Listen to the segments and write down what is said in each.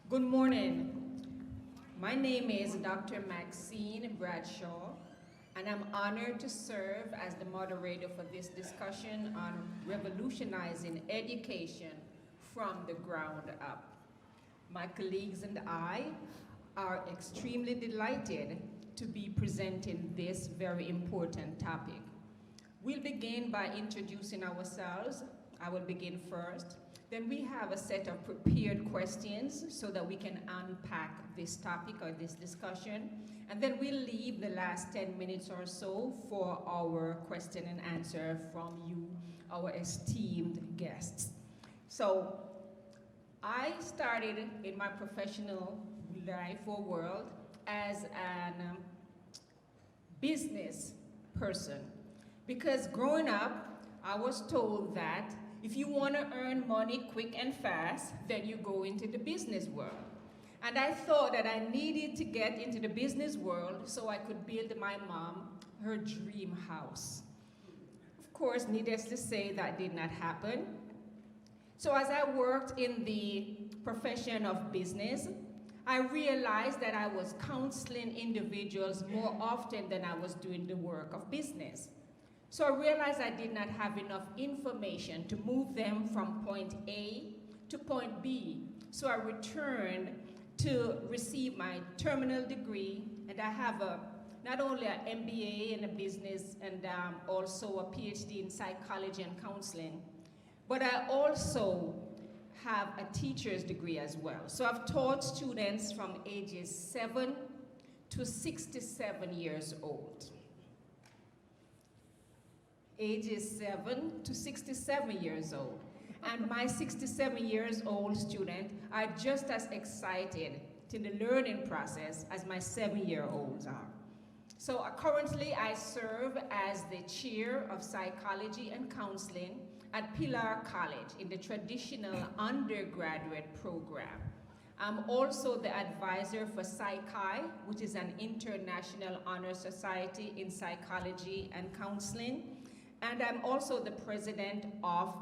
Good morning. My name is Dr. Maxine Bradshaw, and I'm honored to serve as the moderator for this discussion on revolutionizing education from the ground up. My colleagues and I are extremely delighted to be presenting this very important topic. We'll begin by introducing ourselves. I will begin first. Then we have a set of prepared questions so that we can unpack this topic or this discussion. And then we'll leave the last 10 minutes or so for our question and answer from you, our esteemed guests. So I started in my professional life or world as an business person, because growing up, I was told that if you want to earn money quick and fast, then you go into the business world. And I thought that I needed to get into the business world so I could build my mom her dream house. Of course, needless to say, that did not happen. So as I worked in the profession of business, I realized that I was counseling individuals more often than I was doing the work of business. So I realized I did not have enough information to move them from point A to point B. So I returned to receive my terminal degree, and I have not only an MBA in a business and also a PhD in psychology and counseling, but I also have a teacher's degree as well. So I've taught students from ages 7 to 67 years old. Ages 7 to 67 years old. And my 67 years old students are just as excited to the learning process as my 7-year-olds are. So currently I serve as the chair of psychology and counseling at Pilar College in the traditional undergraduate program. I'm also the advisor for PsyChi, which is an international honor society in psychology and counseling. And I'm also the president of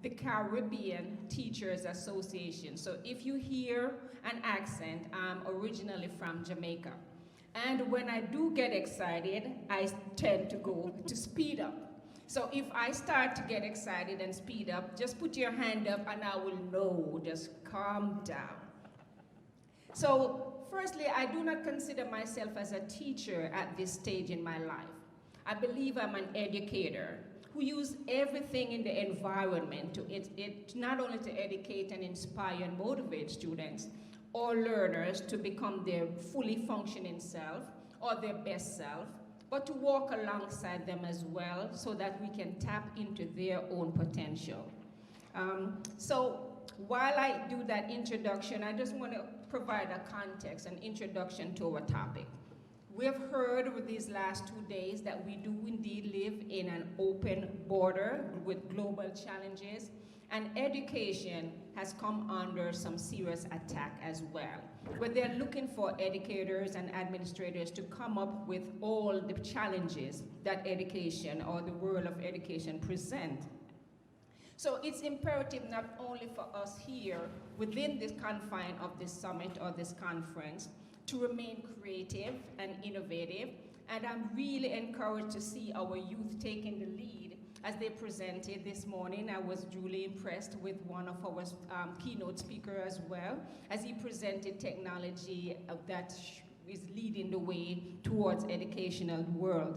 the Caribbean Teachers Association. So if you hear an accent, I'm originally from Jamaica. And when I do get excited, I tend to go to speed up. So if I start to get excited and speed up, just put your hand up and I will know, just calm down. So firstly, I do not consider myself as a teacher at this stage in my life. I believe I'm an educator who uses everything in the environment to not only to educate and inspire and motivate students or learners to become their fully functioning self or their best self, but to walk alongside them as well so that we can tap into their own potential. So while I do that introduction, I just want to provide a context, an introduction to our topic. We have heard over these last 2 days that we do indeed live in an open border with global challenges, and education has come under some serious attack as well, where they're looking for educators and administrators to come up with all the challenges that education or the world of education present. So it's imperative not only for us here within the confine of this summit or this conference to remain creative and innovative, and I'm really encouraged to see our youth taking the lead as they presented this morning. I was duly impressed with one of our keynote speakers as well, as he presented technology that is leading the way towards educational world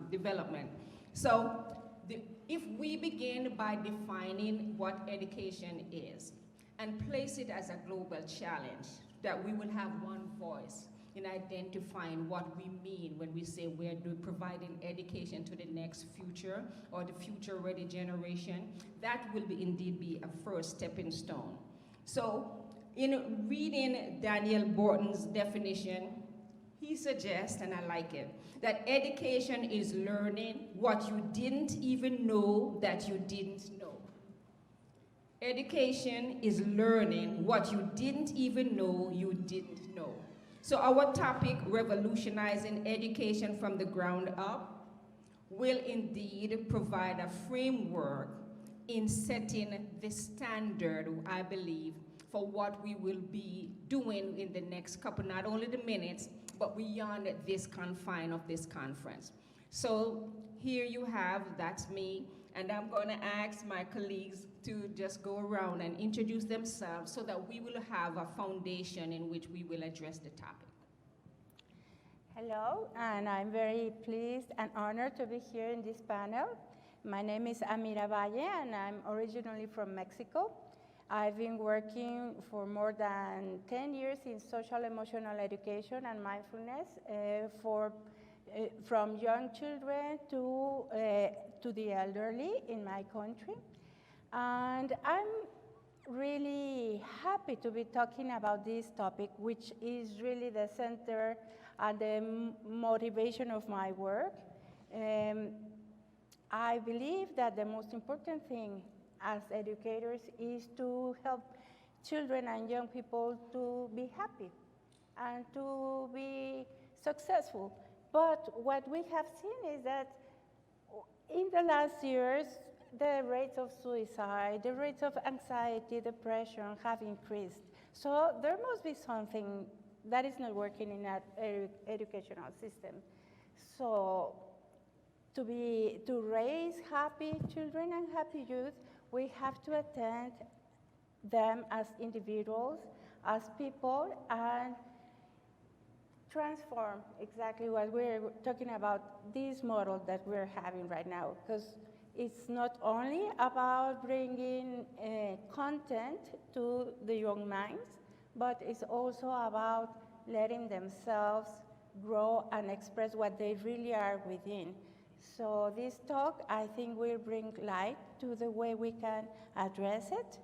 development. So if we begin by defining what education is and place it as a global challenge, that we will have one voice in identifying what we mean when we say we're providing education to the next future or the future-ready generation, that will indeed be a first stepping stone. So in reading Daniel Borton's definition, he suggests, and I like it, that education is learning what you didn't even know that you didn't know. Education is learning what you didn't even know you didn't know. So our topic, revolutionizing education from the ground up, will indeed provide a framework in setting the standard, I believe, for what we will be doing in the next couple, not only the minutes, but beyond this confine of this conference. So here you have, that's me, and I'm going to ask my colleagues to just go around and introduce themselves so that we will have a foundation in which we will address the topic. Hello, and I'm very pleased and honored to be here in this panel. My name is Amira Valleja, and I'm originally from Mexico. I've been working for more than 10 years in social emotional education and mindfulness from young children to the elderly in my country. And I'm really happy to be talking about this topic, which is really the center and the motivation of my work. I believe that the most important thing as educators is to help children and young people to be happy and to be successful. But what we have seen is that in the last years, the rates of suicide, the rates of anxiety, depression have increased. So there must be something that is not working in that educational system. So to raise happy children and happy youth, we have to attend them as individuals, as people, and transform exactly what we're talking about, this model that we're having right now. Because it's not only about bringing content to the young minds, but it's also about letting themselves grow and express what they really are within. So this talk, I think, will bring light to the way we can address it.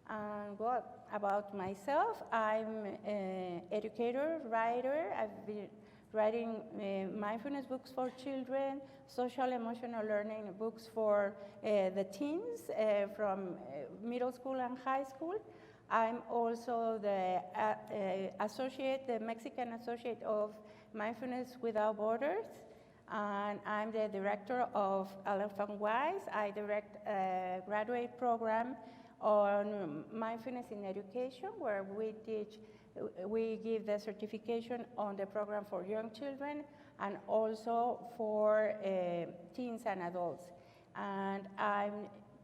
And what about myself? I'm an educator, writer. I've been writing mindfulness books for children, social emotional learning books for the teens from middle school and high school. I'm also the Mexican Associate of Mindfulness Without Borders, and I'm the director of Elephant Wise. I direct a graduate program on mindfulness in education, where we give the certification on the program for young children and also for teens and adults. And I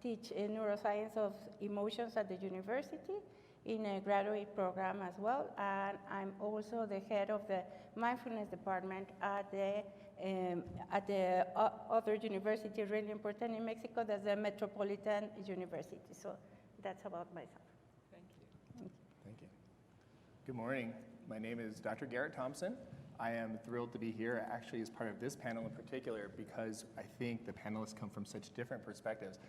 teach neuroscience of emotions at the university in a graduate program as well, and I'm also the head of the mindfulness department at the other university, really important in Mexico, that's the Metropolitan University. So that's about myself. Thank you. Thank you. Good morning. My name is Dr. Garrett Thompson. I am thrilled to be here, actually, as part of this panel in particular, because I think the panelists come from such different perspectives.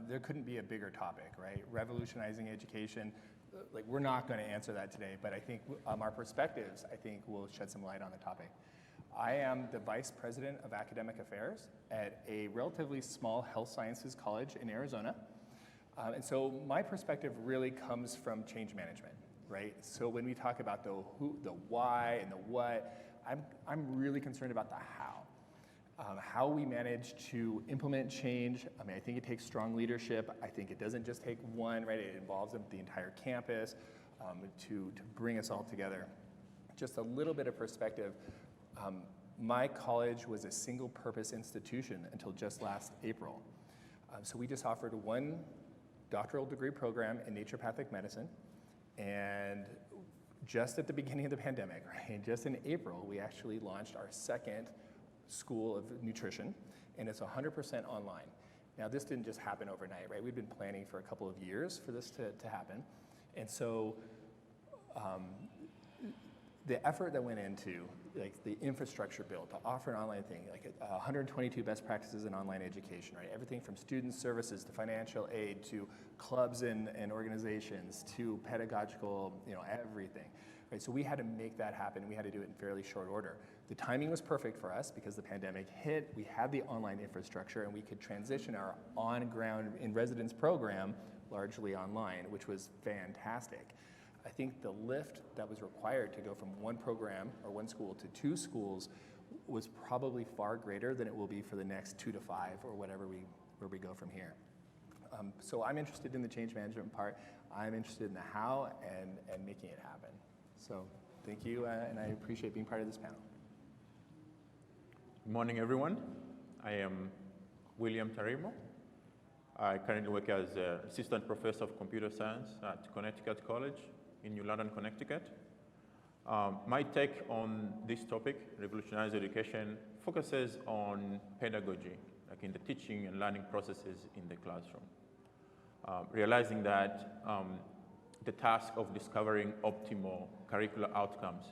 There couldn't be a bigger topic, right? Revolutionizing education. Like, we're not going to answer that today, but I think our perspectives, I think, will shed some light on the topic. I am the Vice President of Academic Affairs at a relatively small health sciences college in Arizona. And so my perspective really comes from change management, right? So when we talk about the who, the why, and the what, I'm really concerned about the how we manage to implement change. I mean, I think it takes strong leadership. I think it doesn't just take one, right? It involves the entire campus to bring us all together. Just a little bit of perspective. My college was a single-purpose institution until just last April. So we just offered one doctoral degree program in naturopathic medicine, and just at the beginning of the pandemic, right, just in April, we actually launched our second School of Nutrition, and it's 100% online. Now, this didn't just happen overnight, right? We've been planning for a couple of years for this to happen, and so the effort that went into, like, the infrastructure built to offer an online thing, like 122 best practices in online education, right? Everything from student services to financial aid to clubs and organizations to pedagogical, everything, right? So we had to make that happen, and we had to do it in fairly short order. The timing was perfect for us because the pandemic hit. We had the online infrastructure, and we could transition our on-ground in residence program largely online, which was fantastic. I think the lift that was required to go from one program or one school to two schools was probably far greater than it will be for the next 2 to 5 or where we go from here. So I'm interested in the change management part. I'm interested in the how and making it happen. So thank you, and I appreciate being part of this panel. Good morning, everyone. I am William Tarimo. I currently work as an assistant professor of computer science at Connecticut College in New London, Connecticut. My take on this topic, revolutionized education, focuses on pedagogy, like in the teaching and learning processes in the classroom. Realizing that the task of discovering optimal curricular outcomes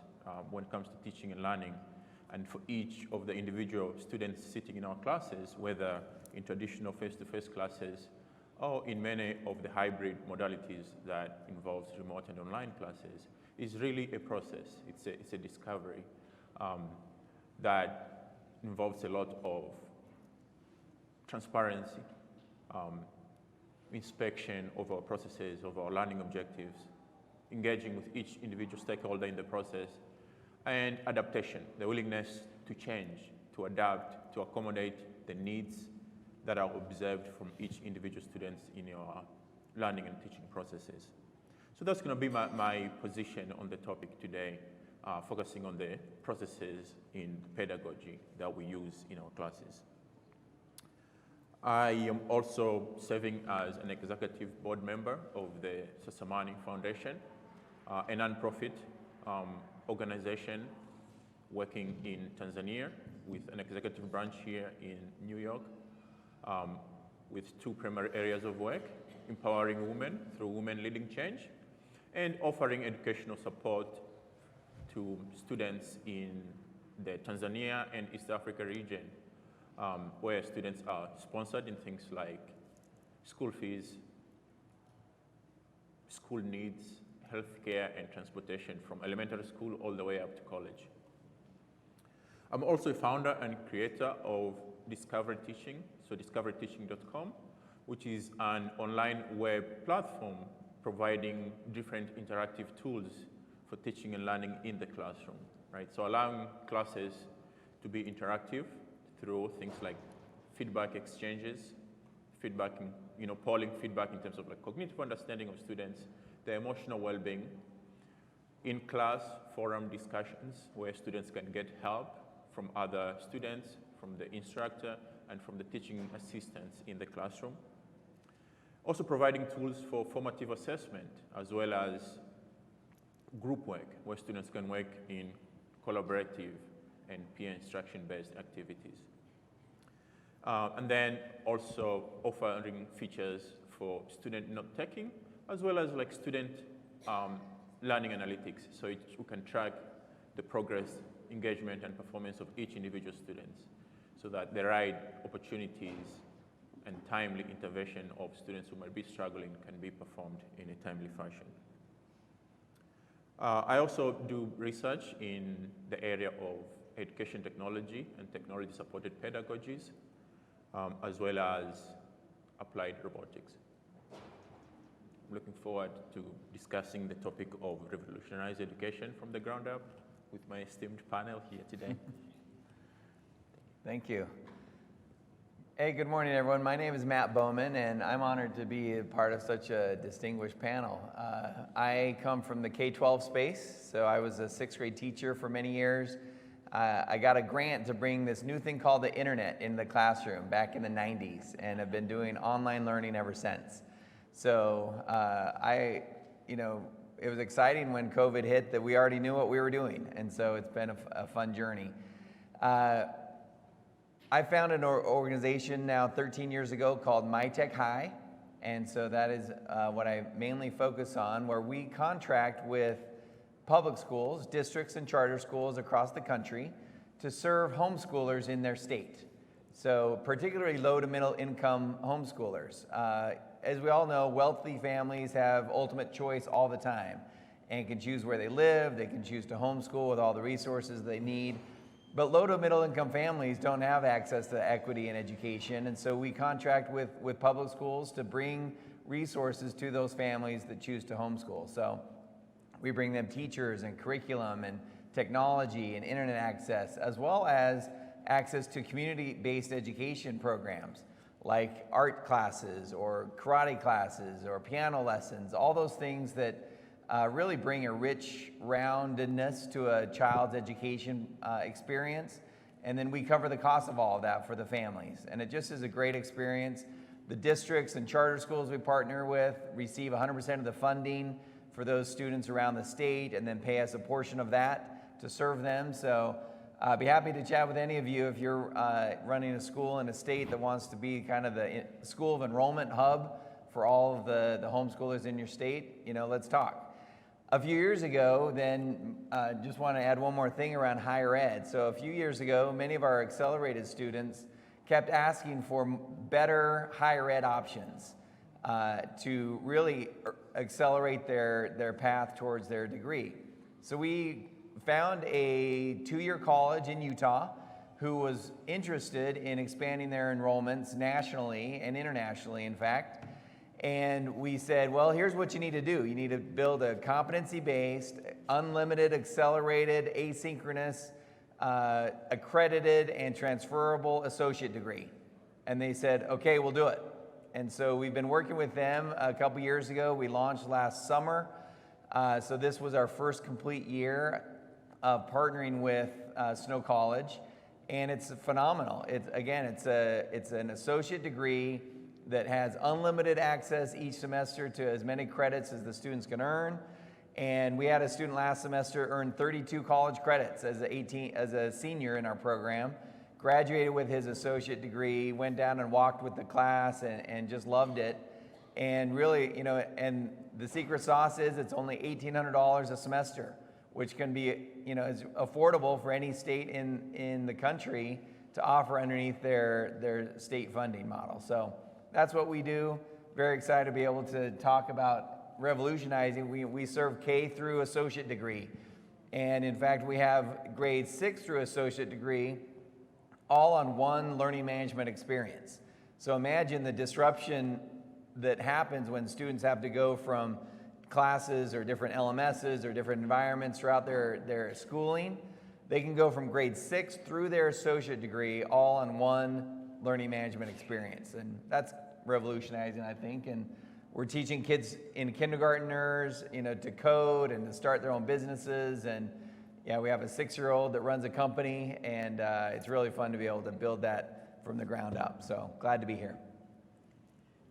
when it comes to teaching and learning, and for each of the individual students sitting in our classes, whether in traditional face-to-face classes or in many of the hybrid modalities that involves remote and online classes, is really a process. It's a discovery that involves a lot of transparency, inspection of our processes, of our learning objectives, engaging with each individual stakeholder in the process, and adaptation, the willingness to change, to adapt, to accommodate the needs that are observed from each individual student in your learning and teaching processes. So that's going to be my position on the topic today, focusing on the processes in pedagogy that we use in our classes. I am also serving as an executive board member of the Sasamani Foundation, a nonprofit organization working in Tanzania with an executive branch here in New York, with two primary areas of work: empowering women through Women Leading Change, and offering educational support to students in the Tanzania and East Africa region, where students are sponsored in things like school fees, school needs, healthcare, and transportation from elementary school all the way up to college. I'm also a founder and creator of Discover Teaching, so discoverteaching.com, which is an online web platform providing different interactive tools for teaching and learning in the classroom, right? So allowing classes to be interactive through things like feedback exchanges, polling feedback in terms of like cognitive understanding of students, their emotional well-being, in-class forum discussions where students can get help from other students, from the instructor, and from the teaching assistants in the classroom. Also providing tools for formative assessment, as well as group work, where students can work in collaborative and peer instruction-based activities. And then also offering features for student note-taking, as well as like student learning analytics, so we can track the progress, engagement, and performance of each individual student, so that the right opportunities and timely intervention of students who might be struggling can be performed in a timely fashion. I also do research in the area of education technology and technology-supported pedagogies, as well as applied robotics. I'm looking forward to discussing the topic of revolutionized education from the ground up with my esteemed panel here today. Thank you. Hey, good morning, everyone. My name is Matt Bowman, and I'm honored to be a part of such a distinguished panel. I come from the K-12 space, so I was a sixth grade teacher for many years. I got a grant to bring this new thing called the internet in the classroom back in the 90s, and have been doing online learning ever since. So it was exciting when COVID hit that we already knew what we were doing, and so it's been a fun journey. I founded an organization now 13 years ago called MyTech High, and so that is what I mainly focus on, where we contract with public schools, districts, and charter schools across the country to serve homeschoolers in their state. So particularly low to middle income homeschoolers. As we all know, wealthy families have ultimate choice all the time and can choose where they live, they can choose to homeschool with all the resources they need. But low to middle income families don't have access to equity in education, and so we contract with public schools to bring resources to those families that choose to homeschool. So we bring them teachers and curriculum and technology and internet access, as well as access to community-based education programs like art classes or karate classes or piano lessons, all those things that really bring a rich roundedness to a child's education experience. And then we cover the cost of all of that for the families. And it just is a great experience. The districts and charter schools we partner with receive 100% of the funding for those students around the state and then pay us a portion of that to serve them. So I'd be happy to chat with any of you if you're running a school in a state that wants to be kind of the school of enrollment hub for all of the homeschoolers in your state. You know, let's talk. A few years ago, then, just want to add one more thing around higher ed. So a few years ago, many of our accelerated students kept asking for better higher ed options to really accelerate their path towards their degree. So we found a 2-year college in Utah who was interested in expanding their enrollments nationally and internationally, in fact. And we said, well, here's what you need to do. You need to build a competency-based, unlimited, accelerated, asynchronous, accredited, and transferable associate degree. And they said, okay, we'll do it. And so we've been working with them a couple years ago. We launched last summer. So this was our first complete year of partnering with Snow College. And it's phenomenal. It's an associate degree that has unlimited access each semester to as many credits as the students can earn. And we had a student last semester earn 32 college credits as a senior in our program, graduated with his associate degree, went down and walked with the class and just loved it. And really, you know, and the secret sauce is it's only $1,800 a semester, which can be, you know, is affordable for any state in the country to offer underneath their state funding model. So that's what we do. Very excited to be able to talk about revolutionizing. We serve K through associate degree. And in fact, we have grades 6 through associate degree all on one learning management experience. So imagine the disruption that happens when students have to go from classes or different LMSs or different environments throughout their schooling. They can go from grade 6 through their associate degree all on one learning management experience. And that's revolutionizing, I think. And we're teaching kids in kindergartners, you know, to code and to start their own businesses. And yeah, we have a 6-year-old that runs a company, and it's really fun to be able to build that from the ground up. So glad to be here.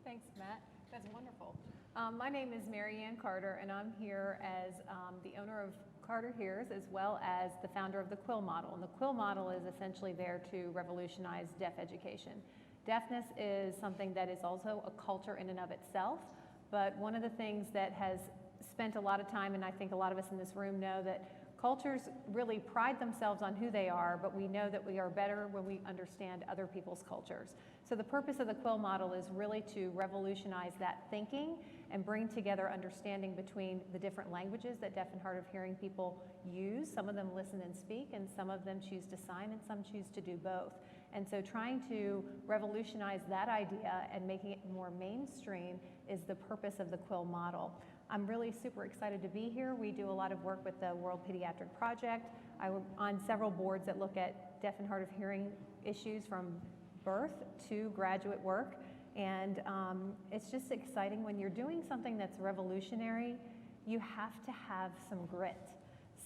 Thanks, Matt. That's wonderful. My name is Mary Ann Carter, and I'm here as the owner of Carter Hears, as well as the founder of the Quill Model. And the Quill Model is essentially there to revolutionize deaf education. Deafness is something that is also a culture in and of itself, but one of the things that has spent a lot of time, and I think a lot of us in this room know that cultures really pride themselves on who they are, but we know that we are better when we understand other people's cultures. So the purpose of the Quill Model is really to revolutionize that thinking and bring together understanding between the different languages that deaf and hard of hearing people use. Some of them listen and speak, and some of them choose to sign, and some choose to do both. And so trying to revolutionize that idea and making it more mainstream is the purpose of the Quill Model. I'm really super excited to be here. We do a lot of work with the World Pediatric Project. I'm on several boards that look at deaf and hard of hearing issues from birth to graduate work. And it's just exciting when you're doing something that's revolutionary, you have to have some grit.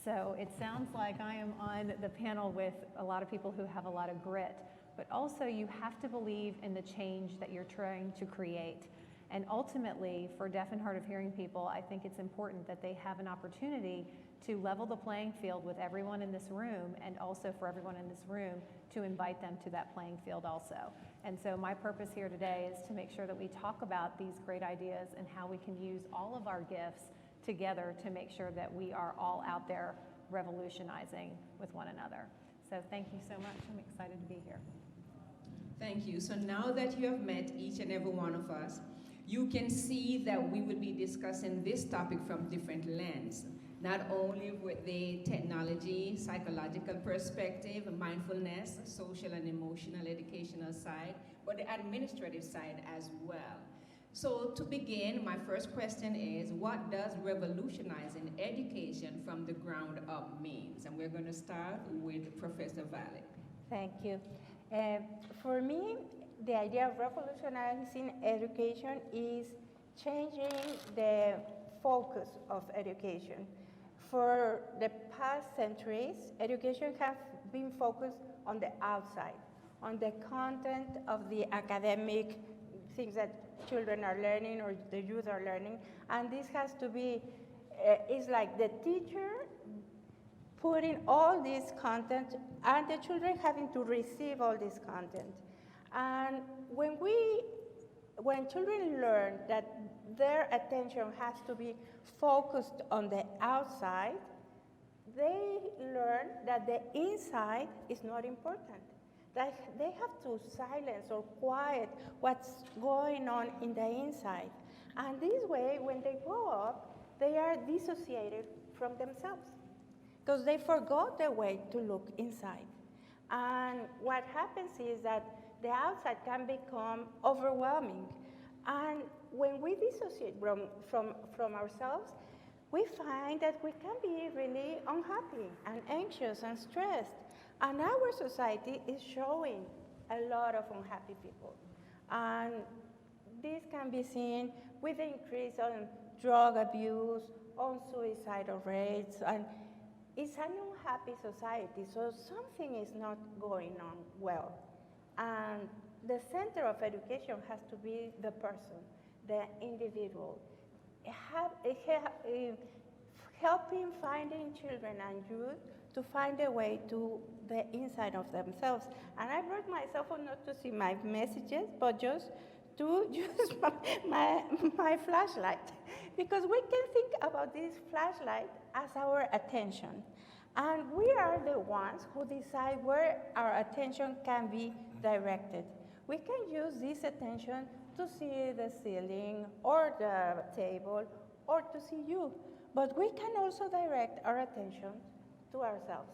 So it sounds like I am on the panel with a lot of people who have a lot of grit, but also you have to believe in the change that you're trying to create. And ultimately, for deaf and hard of hearing people, I think it's important that they have an opportunity to level the playing field with everyone in this room, and also for everyone in this room to invite them to that playing field also. And so my purpose here today is to make sure that we talk about these great ideas and how we can use all of our gifts together to make sure that we are all out there revolutionizing with one another. So thank you so much. I'm excited to be here. Thank you. So now that you have met each and every one of us, you can see that we will be discussing this topic from different lenses, not only with the technology, psychological perspective, mindfulness, social and emotional educational side, but the administrative side as well. So to begin, my first question is, what does revolutionizing education from the ground up means? And we're going to start with Professor Valleja. Thank you. For me, the idea of revolutionizing education is changing the focus of education. For the past centuries, education has been focused on the outside, on the content of the academic things that children are learning or the youth are learning. And this has to be, it's like the teacher putting all this content and the children having to receive all this content. And when children learn that their attention has to be focused on the outside, they learn that the inside is not important. That they have to silence or quiet what's going on in the inside. And this way, when they grow up, they are dissociated from themselves because they forgot the way to look inside. And what happens is that the outside can become overwhelming. And when we dissociate from ourselves, we find that we can be really unhappy and anxious and stressed. And our society is showing a lot of unhappy people. And this can be seen with the increase on drug abuse, on suicidal rates, and it's an unhappy society, so something is not going on well. And the center of education has to be the person, the individual. Helping finding children and youth to find a way to the inside of themselves. And I brought my cell phone not to see my messages, but just to use my flashlight. Because we can think about this flashlight as our attention. And we are the ones who decide where our attention can be directed. We can use this attention to see the ceiling or the table or to see you. But we can also direct our attention to ourselves,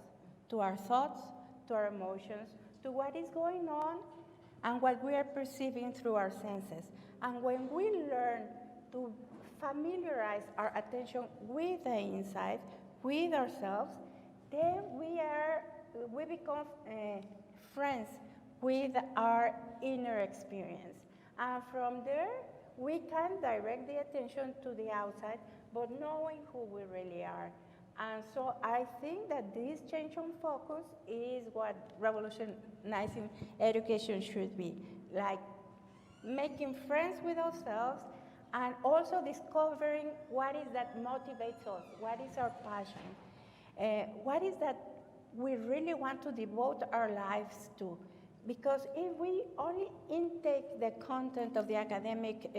to our thoughts, to our emotions, to what is going on and what we are perceiving through our senses. And when we learn to familiarize our attention with the inside, with ourselves, then we become friends with our inner experience. And from there, we can direct the attention to the outside, but knowing who we really are. And so I think that this change on focus is what revolutionizing education should be, like making friends with ourselves and also discovering what is that motivates us, what is our passion, what is that we really want to devote our lives to. Because if we only intake the content of the academic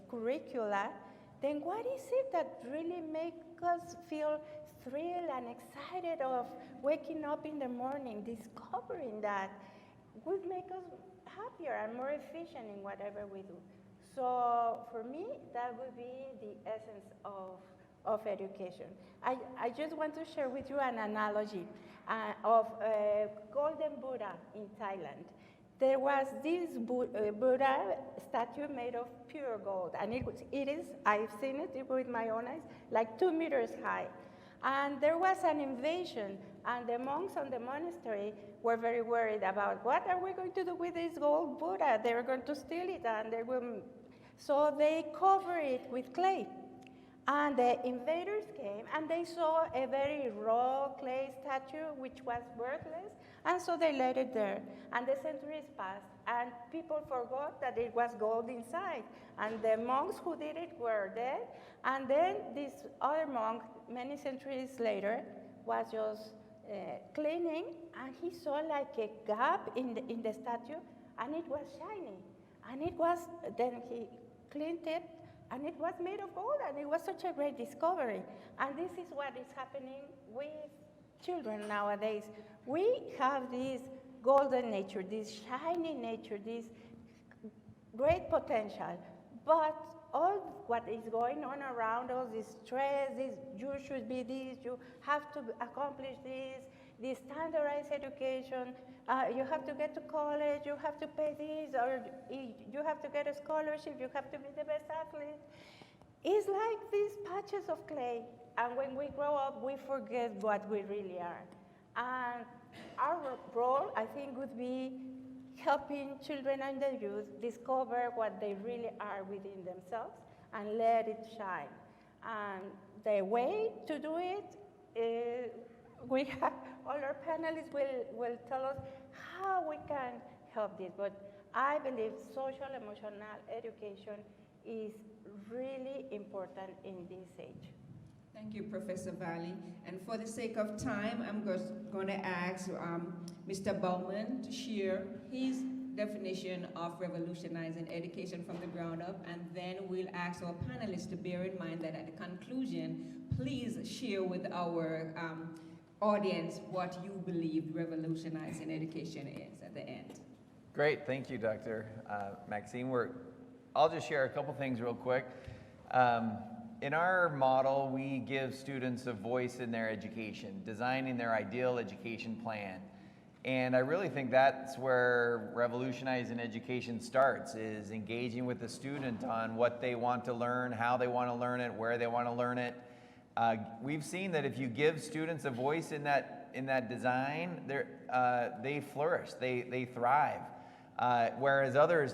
curricula, then what is it that really makes us feel thrilled and excited of waking up in the morning, discovering that would make us happier and more efficient in whatever we do. So for me, that would be the essence of education. I just want to share with you an analogy of Golden Buddha in Thailand. There was this Buddha statue made of pure gold, and it is, I've seen it with my own eyes, like 2 meters high. And there was an invasion, and the monks on the monastery were very worried about what are we going to do with this gold Buddha? They were going to steal it, and they will. So they covered it with clay. And the invaders came, and they saw a very raw clay statue, which was worthless, and so they let it there. And the centuries passed, and people forgot that it was gold inside. And the monks who did it were dead. And then this other monk, many centuries later, was just cleaning, and he saw like a gap in the statue, and it was shiny. And it was, then he cleaned it, and it was made of gold, and it was such a great discovery. And this is what is happening with children nowadays. We have this golden nature, this shiny nature, this great potential, but all what is going on around us, this stress, this you should be this, you have to accomplish this standardized education, you have to get to college, you have to pay this, or you have to get a scholarship, you have to be the best athlete. It's like these patches of clay, and when we grow up, we forget what we really are. And our role, I think, would be helping children and the youth discover what they really are within themselves and let it shine. And the way to do it is, we have, all our panelists will tell us how we can help this, but I believe social emotional education is really important in this age. Thank you, Professor Valley. And for the sake of time, I'm going to ask Mr. Bowman to share his definition of revolutionizing education from the ground up, and then we'll ask our panelists to bear in mind that at the conclusion, please share with our audience what you believe revolutionizing education is at the end. Great, thank you, Dr. Maxine. I'll just share a couple things real quick. In our model, we give students a voice in their education, designing their ideal education plan. And I really think that's where revolutionizing education starts, is engaging with the student on what they want to learn, how they want to learn it, where they want to learn it. We've seen that if you give students a voice in that design, they flourish, they thrive. Whereas others,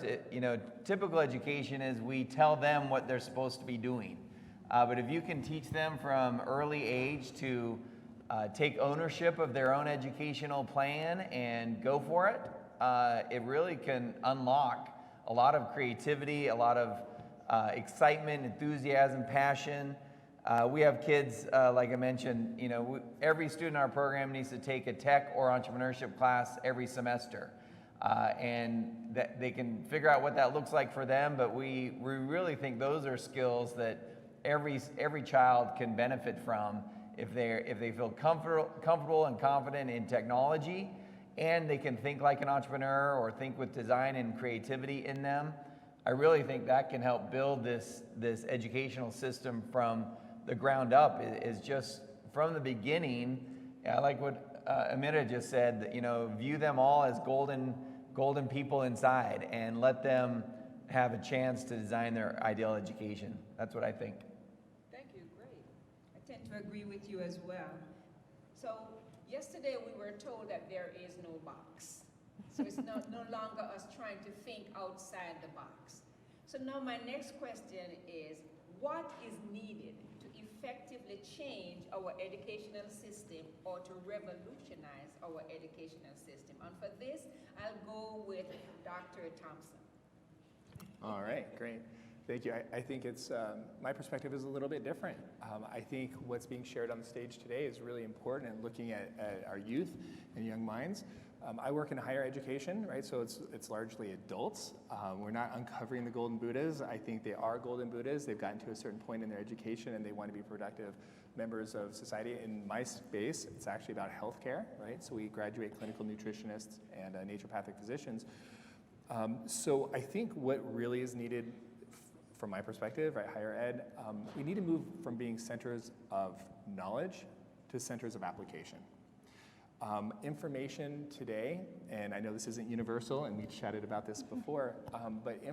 typical education is we tell them what they're supposed to be doing. But if you can teach them from early age to take ownership of their own educational plan and go for it, it really can unlock a lot of creativity, a lot of excitement, enthusiasm, passion. We have kids, like I mentioned, every student in our program needs to take a tech or entrepreneurship class every semester. And that they can figure out what that looks like for them, but we really think those are skills that every child can benefit from if they feel comfortable and confident in technology, and they can think like an entrepreneur or think with design and creativity in them. I really think that can help build this educational system from the ground up. Is just from the beginning. I like what Amira just said, view them all as golden people inside and let them have a chance to design their ideal education. That's what I think. Thank you, great. I tend to agree with you as well. So yesterday we were told that there is no box. So it's no longer us trying to think outside the box. So now my next question is, what is needed to effectively change our educational system or to revolutionize our educational system? And for this, I'll go with Dr. Thompson. All right, great. Thank you. I think my perspective is a little bit different. I think what's being shared on the stage today is really important in looking at our youth and young minds. I work in higher education, right? So it's largely adults. We're not uncovering the golden Buddhas. I think they are golden Buddhas. They've gotten to a certain point in their education and they want to be productive members of society. In my space, it's actually about healthcare, right? So we graduate clinical nutritionists and naturopathic physicians. So I think what really is needed from my perspective, right, higher ed, we need to move from being centers of knowledge to centers of application. Information today, and I know this isn't universal, and we chatted about this before, but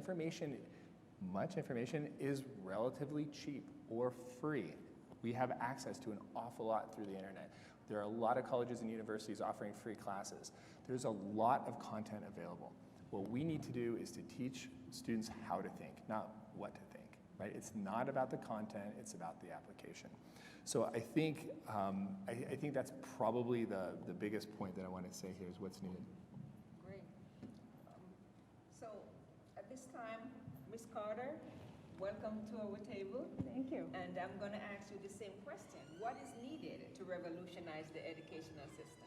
much information is relatively cheap or free. We have access to an awful lot through the internet. There are a lot of colleges and universities offering free classes. There's a lot of content available. What we need to do is to teach students how to think, not what to think, right? It's not about the content, it's about the application. So I think that's probably the biggest point that I want to say here is what's needed. Great. So at this time, Ms. Carter, welcome to our table. Thank you. And I'm going to ask you the same question. What is needed to revolutionize the educational system?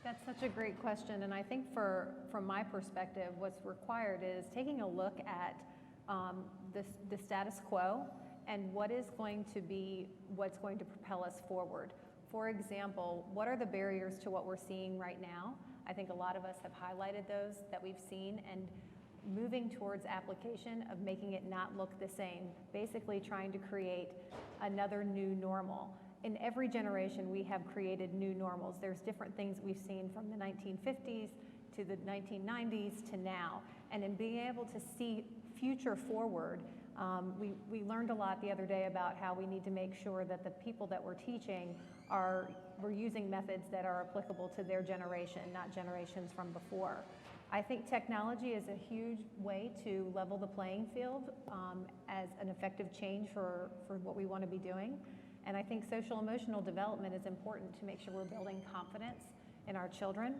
That's such a great question, and I think from my perspective, what's required is taking a look at the status quo and what's going to propel us forward. For example, what are the barriers to what we're seeing right now? I think a lot of us have highlighted those that we've seen, and moving towards application of making it not look the same, basically trying to create another new normal. In every generation, we have created new normals. There's different things we've seen from the 1950s to the 1990s to now. And in being able to see future forward, we learned a lot the other day about how we need to make sure that the people that we're teaching we're using methods that are applicable to their generation, not generations from before. I think technology is a huge way to level the playing field as an effective change for what we want to be doing. And I think social emotional development is important to make sure we're building confidence in our children.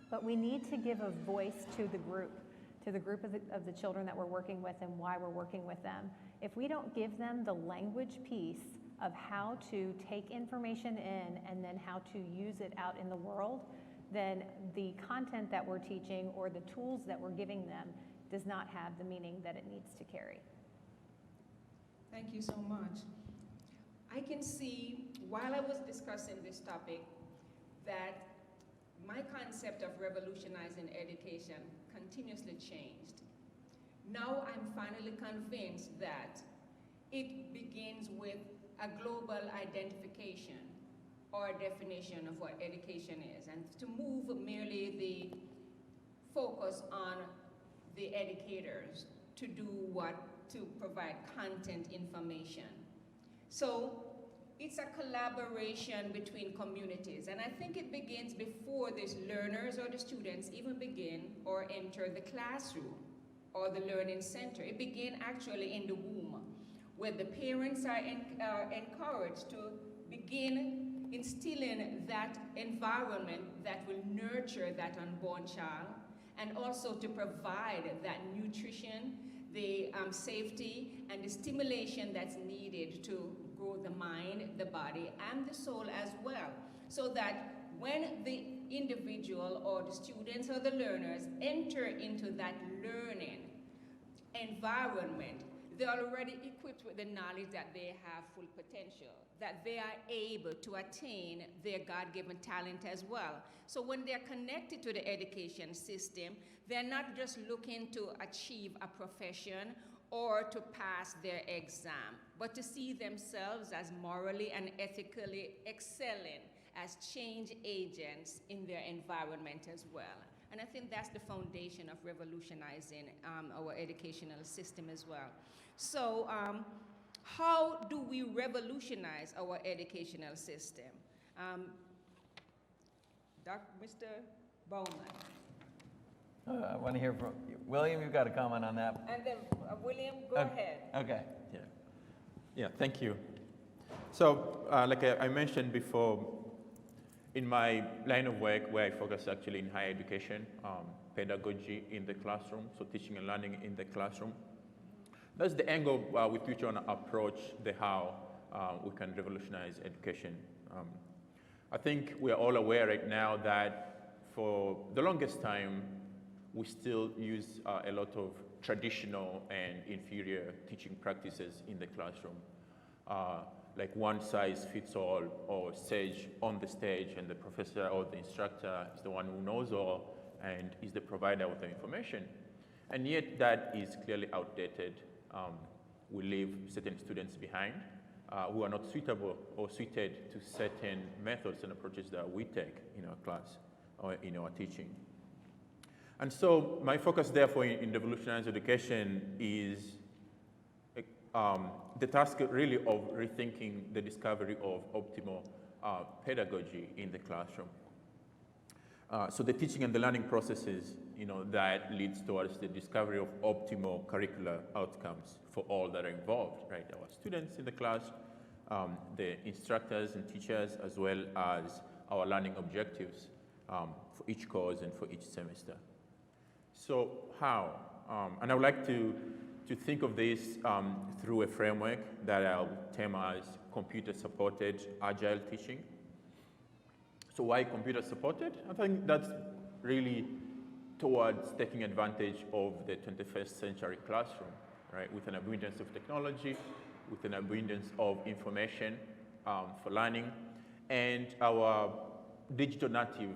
But we need to give a voice to the group of the children that we're working with and why we're working with them. If we don't give them the language piece of how to take information in and then how to use it out in the world, then the content that we're teaching or the tools that we're giving them does not have the meaning that it needs to carry. Thank you so much. I can see, while I was discussing this topic, that my concept of revolutionizing education continuously changed. Now I'm finally convinced that it begins with a global identification or definition of what education is, and to move merely the focus on the educators to do what, to provide content information. So it's a collaboration between communities, and I think it begins before the learners or the students even begin or enter the classroom or the learning center. It begins actually in the womb, where the parents are encouraged to begin instilling that environment that will nurture that unborn child, and also to provide that nutrition, the safety, and the stimulation that's needed to grow the mind, the body, and the soul as well. So that when the individual or the students or the learners enter into that learning environment, they're already equipped with the knowledge that they have full potential, that they are able to attain their God-given talent as well. So when they're connected to the education system, they're not just looking to achieve a profession or to pass their exam, but to see themselves as morally and ethically excelling as change agents in their environment as well. And I think that's the foundation of revolutionizing our educational system as well. So how do we revolutionize our educational system? Mr. Bowman. I want to hear from William. You've got a comment on that. And then William, go ahead. Okay. Yeah, thank you. So, like I mentioned before, in my line of work where I focus actually in higher education, pedagogy in the classroom, so teaching and learning in the classroom, that's the angle with which I want to approach the how we can revolutionize education. I think we are all aware right now that for the longest time, we still use a lot of traditional and inferior teaching practices in the classroom. Like one size fits all, or sage on the stage, and the professor or the instructor is the one who knows all and is the provider of the information. And yet that is clearly outdated. We leave certain students behind who are not suitable or suited to certain methods and approaches that we take in our class or in our teaching. And so my focus therefore in revolutionized education is the task really of rethinking the discovery of optimal pedagogy in the classroom. So the teaching and the learning processes, that leads towards the discovery of optimal curricular outcomes for all that are involved, right? Our students in the class, the instructors and teachers, as well as our learning objectives for each course and for each semester. So how? And I would like to think of this through a framework that I'll term as computer-supported agile teaching. So why computer-supported? I think that's really towards taking advantage of the 21st century classroom, right? With an abundance of technology, with an abundance of information for learning, and our digital native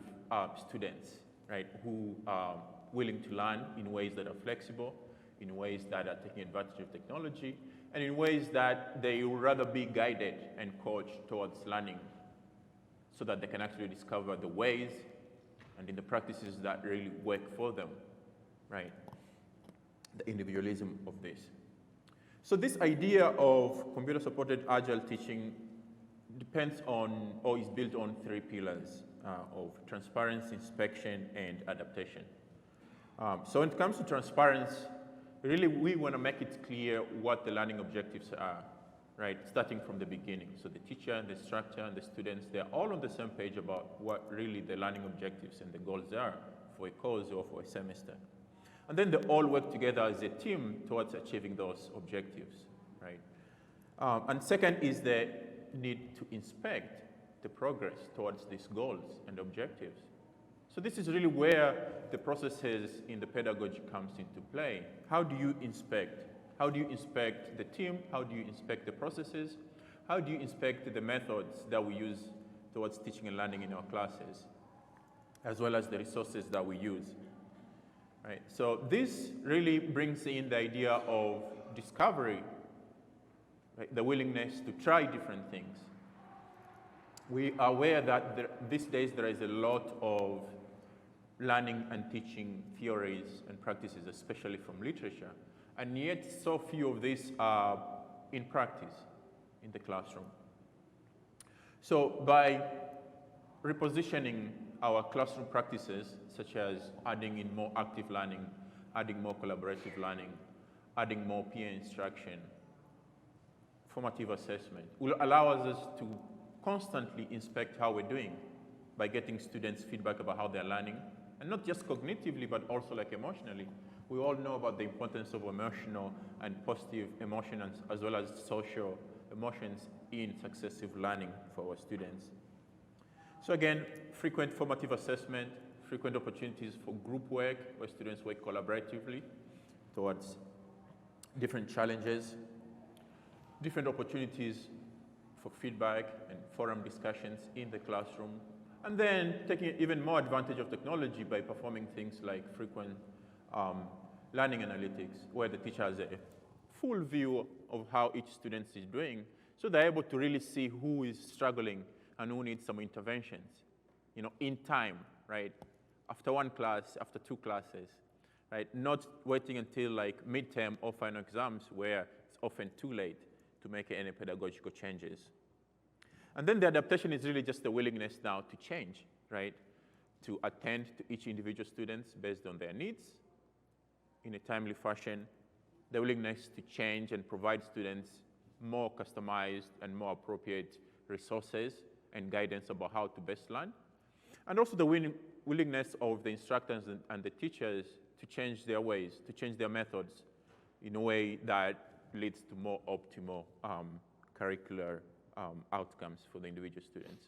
students, right? Who are willing to learn in ways that are flexible, in ways that are taking advantage of technology, and in ways that they would rather be guided and coached towards learning so that they can actually discover the ways and in the practices that really work for them, right? The individualism of this. So this idea of computer-supported agile teaching depends on, or is built on 3 pillars of transparency, inspection, and adaptation. So when it comes to transparency, really we want to make it clear what the learning objectives are, right? Starting from the beginning. So the teacher and the instructor and the students, they're all on the same page about what really the learning objectives and the goals are for a course or for a semester. And then they all work together as a team towards achieving those objectives, right? And second is the need to inspect the progress towards these goals and objectives. So this is really where the processes in the pedagogy comes into play. How do you inspect? How do you inspect the team? How do you inspect the processes? How do you inspect the methods that we use towards teaching and learning in our classes, as well as the resources that we use? Right. So this really brings in the idea of discovery, right? The willingness to try different things. We are aware that these days there is a lot of learning and teaching theories and practices, especially from literature, and yet so few of these are in practice in the classroom. So by repositioning our classroom practices, such as adding in more active learning, adding more collaborative learning, adding more peer instruction, formative assessment, will allow us to constantly inspect how we're doing by getting students feedback about how they're learning, and not just cognitively, but also like emotionally. We all know about the importance of emotional and positive emotions, as well as social emotions in successive learning for our students. So again, frequent formative assessment, frequent opportunities for group work, where students work collaboratively towards different challenges, different opportunities for feedback and forum discussions in the classroom, and then taking even more advantage of technology by performing things like frequent learning analytics, where the teacher has a full view of how each student is doing, so they're able to really see who is struggling and who needs some interventions, in time, right? After one class, after two classes, right? Not waiting until like midterm or final exams, where it's often too late to make any pedagogical changes. And then the adaptation is really just the willingness now to change, right? To attend to each individual student based on their needs in a timely fashion, the willingness to change and provide students more customized and more appropriate resources and guidance about how to best learn, and also the willingness of the instructors and the teachers to change their ways, to change their methods in a way that leads to more optimal curricular outcomes for the individual students.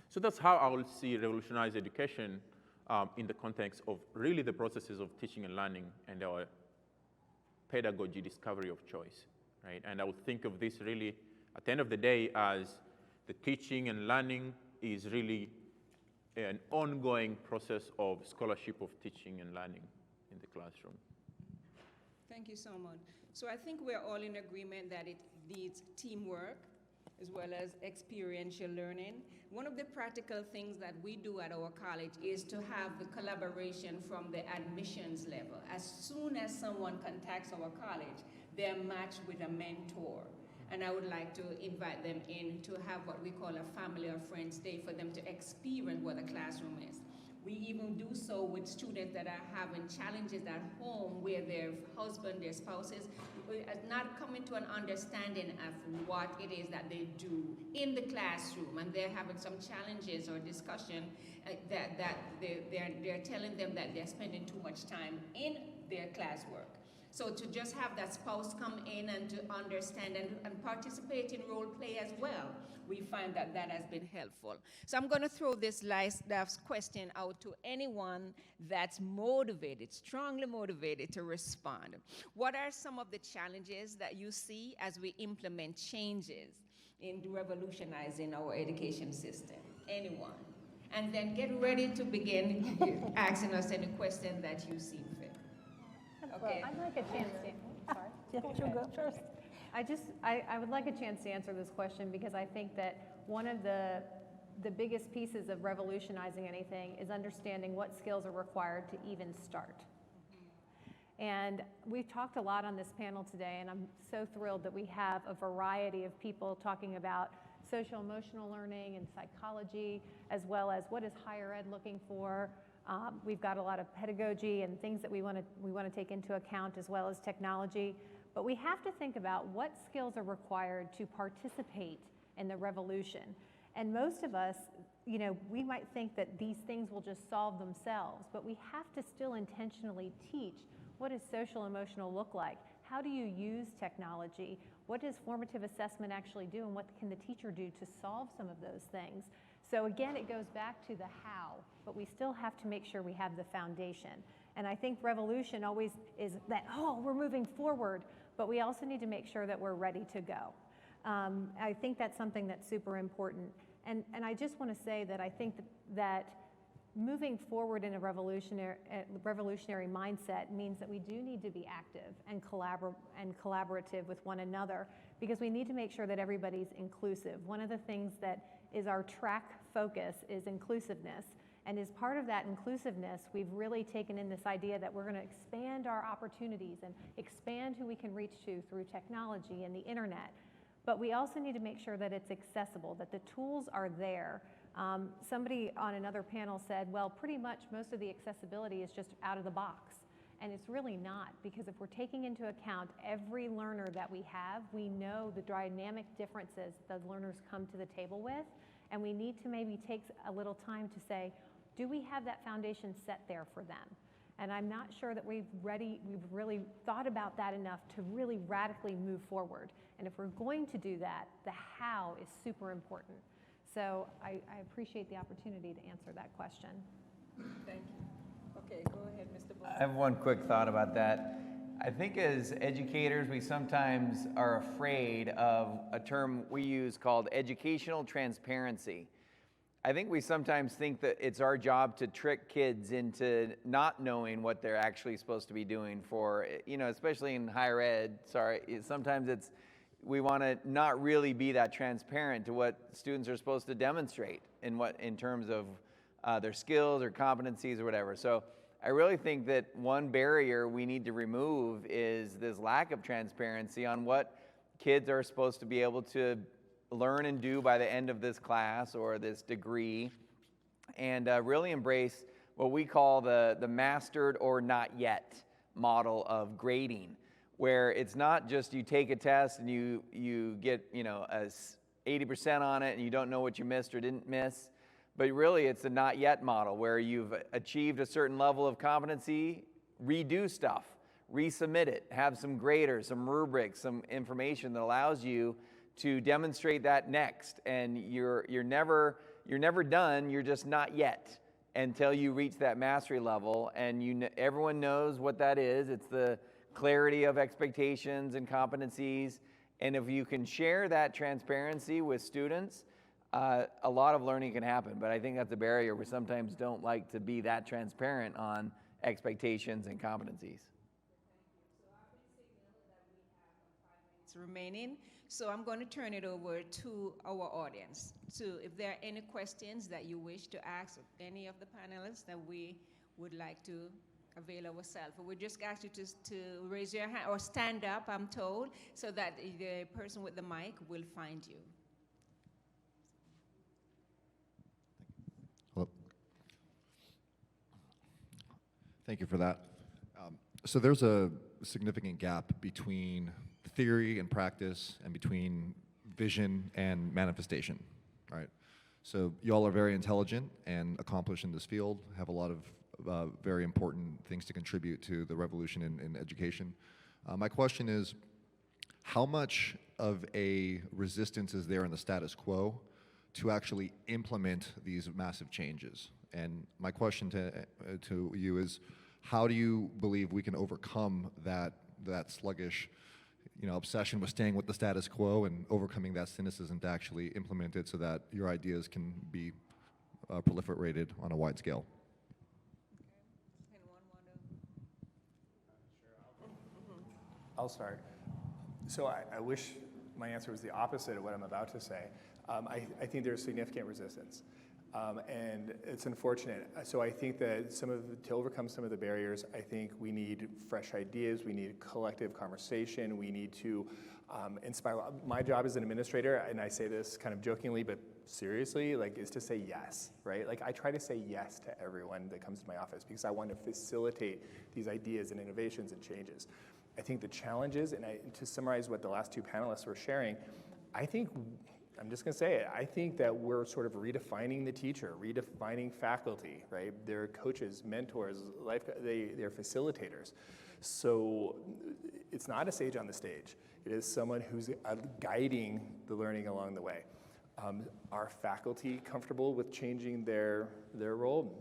So that's how I will see revolutionize education in the context of really the processes of teaching and learning and our pedagogy discovery of choice, right? And I would think of this really, at the end of the day, as the teaching and learning is really an ongoing process of scholarship of teaching and learning in the classroom. Thank you so much. So I think we're all in agreement that it needs teamwork as well as experiential learning. One of the practical things that we do at our college is to have the collaboration from the admissions level. As soon as someone contacts our college, they're matched with a mentor. And I would like to invite them in to have what we call a family or friends day for them to experience what the classroom is. We even do so with students that are having challenges at home where their husband, their spouses, are not coming to an understanding of what it is that they do in the classroom, and they're having some challenges or discussion that they're telling them that they're spending too much time in their classwork. So to just have that spouse come in and to understand and participate in role play as well, we find that that has been helpful. So I'm going to throw this last question out to anyone that's motivated, strongly motivated to respond. What are some of the challenges that you see as we implement changes in revolutionizing our education system? Anyone? And then get ready to begin asking us any question that you see fit. Okay. I'd like a chance to, sorry. Yeah, you go first. I would like a chance to answer this question because I think that one of the biggest pieces of revolutionizing anything is understanding what skills are required to even start. And we've talked a lot on this panel today, and I'm so thrilled that we have a variety of people talking about social emotional learning and psychology, as well as what is higher ed looking for, We've got a lot of pedagogy and things that we want to take into account, as well as technology. But we have to think about what skills are required to participate in the revolution. And most of us, you know, we might think that these things will just solve themselves, but we have to still intentionally teach what does social emotional look like? How do you use technology? What does formative assessment actually do, and what can the teacher do to solve some of those things? So again, it goes back to the how, but we still have to make sure we have the foundation. And I think revolution always is that, oh, we're moving forward, but we also need to make sure that we're ready to go. I think that's something that's super important. And I just want to say that I think that moving forward in a revolutionary mindset means that we do need to be active and collaborative with one another, because we need to make sure that everybody's inclusive. One of the things that is our track focus is inclusiveness. And as part of that inclusiveness, we've really taken in this idea that we're going to expand our opportunities and expand who we can reach to through technology and the internet. But we also need to make sure that it's accessible, that the tools are there. Somebody on another panel said, well, pretty much most of the accessibility is just out of the box. And it's really not, because if we're taking into account every learner that we have, we know the dynamic differences that the learners come to the table with, and we need to maybe take a little time to say, do we have that foundation set there for them? And I'm not sure that we've really thought about that enough to really radically move forward. And if we're going to do that, the how is super important. So I appreciate the opportunity to answer that question. Thank you. Okay, go ahead, Mr. Bowman. I have one quick thought about that. I think as educators, we sometimes are afraid of a term we use called educational transparency. I think we sometimes think that it's our job to trick kids into not knowing what they're actually supposed to be doing for, you know, especially in higher ed. Sometimes we want to not really be that transparent to what students are supposed to demonstrate in terms of their skills or competencies or whatever. So I really think that one barrier we need to remove is this lack of transparency on what kids are supposed to be able to learn and do by the end of this class or this degree, and really embrace what we call the mastered or not yet model of grading, where it's not just you take a test and you get, you know, a 80% on it and you don't know what you missed or didn't miss, but really it's a not yet model where you've achieved a certain level of competency, redo stuff, resubmit it, have some graders, some rubrics, some information that allows you to demonstrate that next. And you're never done, you're just not yet until you reach that mastery level. And everyone knows what that is. It's the clarity of expectations and competencies. And if you can share that transparency with students, a lot of learning can happen. But I think that's a barrier. We sometimes don't like to be that transparent on expectations and competencies. Remaining, so I'm going to turn it over to our audience. So if there are any questions that you wish to ask of any of the panelists that we would like to avail ourselves, we just ask you to raise your hand or stand up, I'm told, so that the person with the mic will find you. Hello. Thank you for that. So there's a significant gap between theory and practice and between vision and manifestation, right? So y'all are very intelligent and accomplished in this field, have a lot of very important things to contribute to the revolution in education. My question is, how much of a resistance is there in the status quo to actually implement these massive changes? And my question to you is, how do you believe we can overcome that sluggish, you know, obsession with staying with the status quo and overcoming that cynicism to actually implement it so that your ideas can be proliferated on a wide scale? I'll start. So I wish my answer was the opposite of what I'm about to say. I think there's significant resistance. And it's unfortunate. So I think that to overcome some of the barriers, I think we need fresh ideas, we need collective conversation, we need to inspire. My job as an administrator, and I say this kind of jokingly, but seriously, like, is to say yes, right? Like, I try to say yes to everyone that comes to my office because I want to facilitate these ideas and innovations and changes. I think the challenges, and to summarize what the last two panelists were sharing, I'm just going to say it. I think that we're sort of redefining the teacher, redefining faculty, right? They're coaches, mentors, they're facilitators. So it's not a sage on the stage. It is someone who's guiding the learning along the way. Are faculty comfortable with changing their role?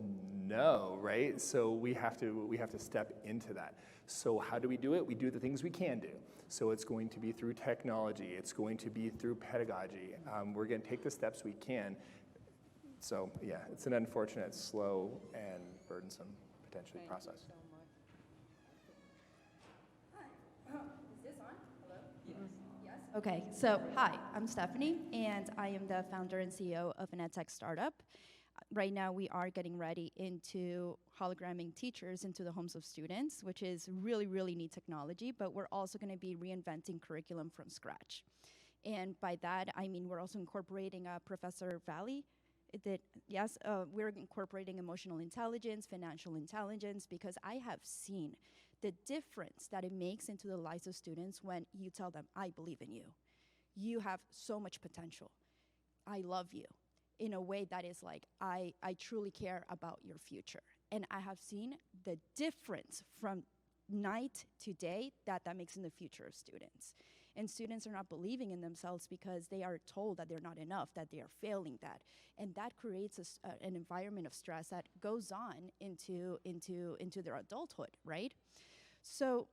No, right? So we have to step into that. So how do we do it? We do the things we can do. So it's going to be through technology. It's going to be through pedagogy. We're going to take the steps we can. So yeah, it's an unfortunate, slow, and burdensome, potentially, process. Thank you so much. Hi. Is this on? Hello? Yes. Yes? Okay, so hi, I'm Stephanie, and I am the founder and CEO of an edtech startup. Right now, we are getting ready into hologramming teachers into the homes of students, which is really, really neat technology, but we're also going to be reinventing curriculum from scratch. And by that, I mean we're also incorporating Professor Valley. We're incorporating emotional intelligence, financial intelligence, because I have seen the difference that it makes into the lives of students when you tell them, I believe in you. You have so much potential. I love you. In a way that is like, I truly care about your future. And I have seen the difference from night to day that makes in the future of students. And students are not believing in themselves because they are told that they're not enough, that they are failing that. And that creates an environment of stress that goes on into their adulthood, right? So,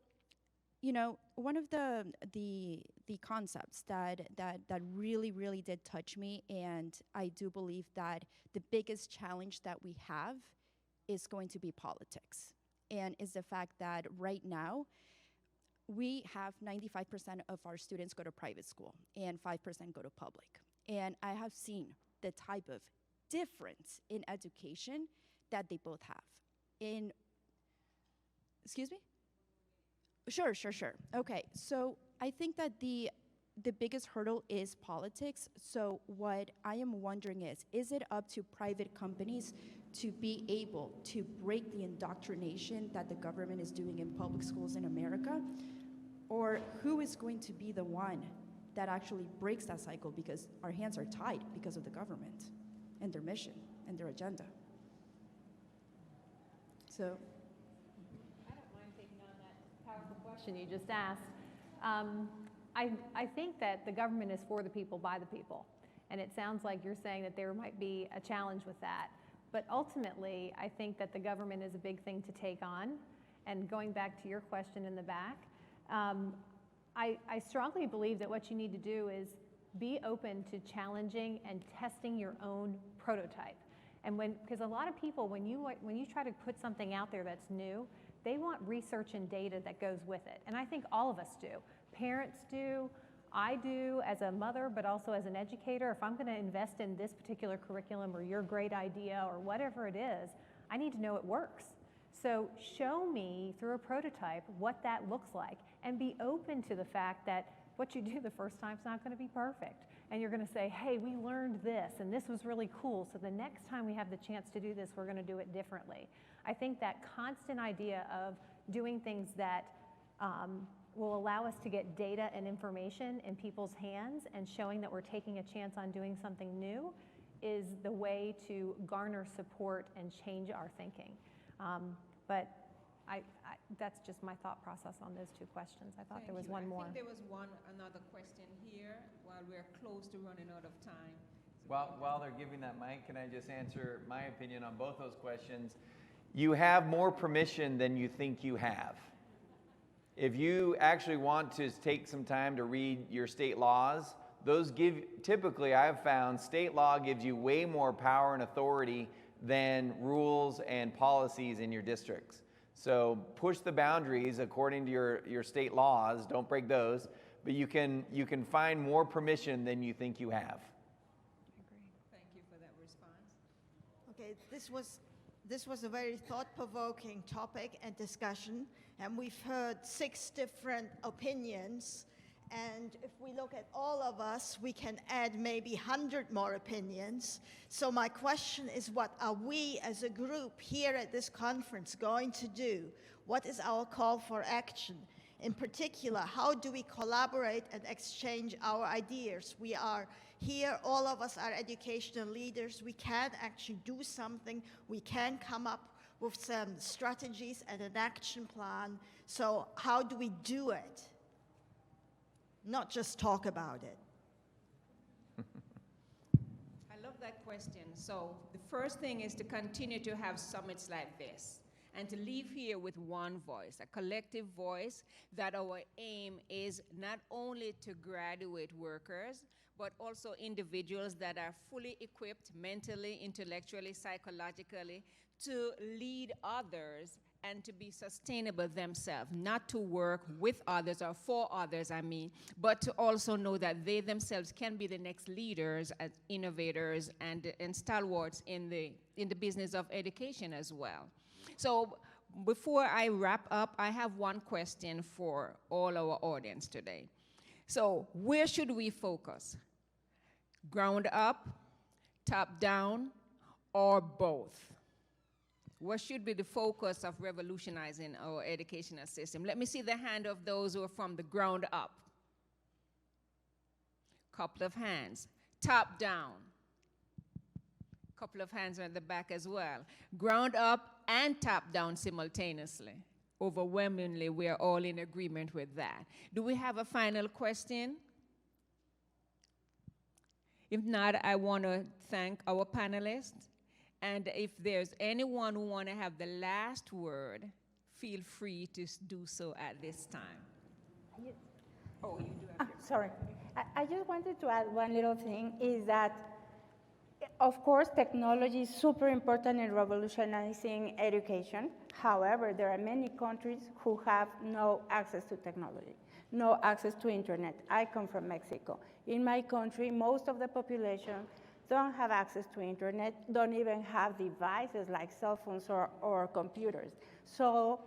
you know, one of the concepts that really, really did touch me, and I do believe that the biggest challenge that we have is going to be politics, and is the fact that right now, we have 95% of our students go to private school, and 5% go to public. And I have seen the type of difference in education that they both have. Excuse me? Sure. Okay, so I think that the biggest hurdle is politics. So what I am wondering is it up to private companies to be able to break the indoctrination that the government is doing in public schools in America? Or who is going to be the one that actually breaks that cycle, because our hands are tied because of the government and their mission and their agenda? So. Question you just asked. I think that the government is for the people, by the people. And it sounds like you're saying that there might be a challenge with that. But ultimately, I think that the government is a big thing to take on. And going back to your question in the back, I strongly believe that what you need to do is be open to challenging and testing your own prototype. And because a lot of people, when you try to put something out there that's new, they want research and data that goes with it. And I think all of us do. Parents do, I do as a mother, but also as an educator. If I'm going to invest in this particular curriculum or your great idea or whatever it is, I need to know it works. So show me through a prototype what that looks like, and be open to the fact that what you do the first time is not going to be perfect. And you're going to say, hey, we learned this, and this was really cool, so the next time we have the chance to do this, we're going to do it differently. I think that constant idea of doing things that will allow us to get data and information in people's hands and showing that we're taking a chance on doing something new is the way to garner support and change our thinking. But that's just my thought process on those two questions. I thought there was one more. I think there was another question here while we're close to running out of time. While they're giving that mic, can I just answer my opinion on both those questions? You have more permission than you think you have. If you actually want to take some time to read your state laws, typically I've found state law gives you way more power and authority than rules and policies in your districts. So push the boundaries according to your state laws, don't break those, but you can find more permission than you think you have. Thank you for that response. Okay, this was a very thought-provoking topic and discussion, and we've heard 6 different opinions. And if we look at all of us, we can add maybe 100 more opinions. So my question is, what are we as a group here at this conference going to do? What is our call for action? In particular, how do we collaborate and exchange our ideas? We are here, all of us are educational leaders. We can actually do something. We can come up with some strategies and an action plan. So how do we do it? Not just talk about it. I love that question. So the first thing is to continue to have summits like this and to leave here with one voice, a collective voice, that our aim is not only to graduate workers, but also individuals that are fully equipped mentally, intellectually, psychologically to lead others and to be sustainable themselves, not to work with others or for others, but to also know that they themselves can be the next leaders, as innovators, and stalwarts in the business of education as well. So before I wrap up, I have one question for all our audience today. So where should we focus? Ground up, top down, or both? What should be the focus of revolutionizing our educational system? Let me see the hand of those who are from the ground up. Couple of hands. Top down. Couple of hands are at the back as well. Ground up and top down simultaneously. Overwhelmingly, we are all in agreement with that. Do we have a final question? If not, I want to thank our panelists. And if there's anyone who want to have the last word, feel free to do so at this time. Oh, you do have your Sorry. I just wanted to add one little thing, is that, of course, technology is super important in revolutionizing education. However, there are many countries who have no access to technology, no access to internet. I come from Mexico. In my country, most of the population don't have access to internet, don't even have devices like cell phones or computers. So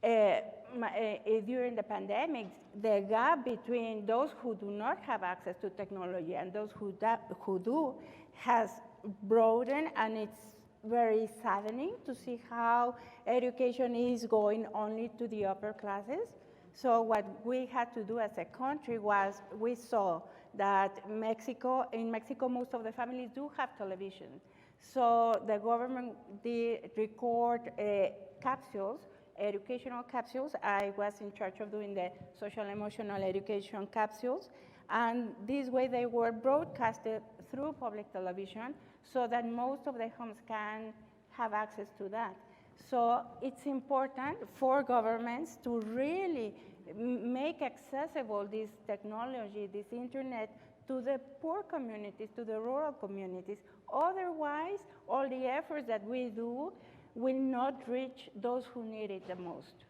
during the pandemic, the gap between those who do not have access to technology and those who do has broadened, and it's very saddening to see how education is going only to the upper classes. So what we had to do as a country was, we saw that in Mexico, most of the families do have television. So the government did record capsules, educational capsules. I was in charge of doing the social emotional education capsules. And this way they were broadcasted through public television so that most of the homes can have access to that. So it's important for governments to really make accessible this technology, this internet, to the poor communities, to the rural communities. Otherwise, all the efforts that we do will not reach those who need it the most.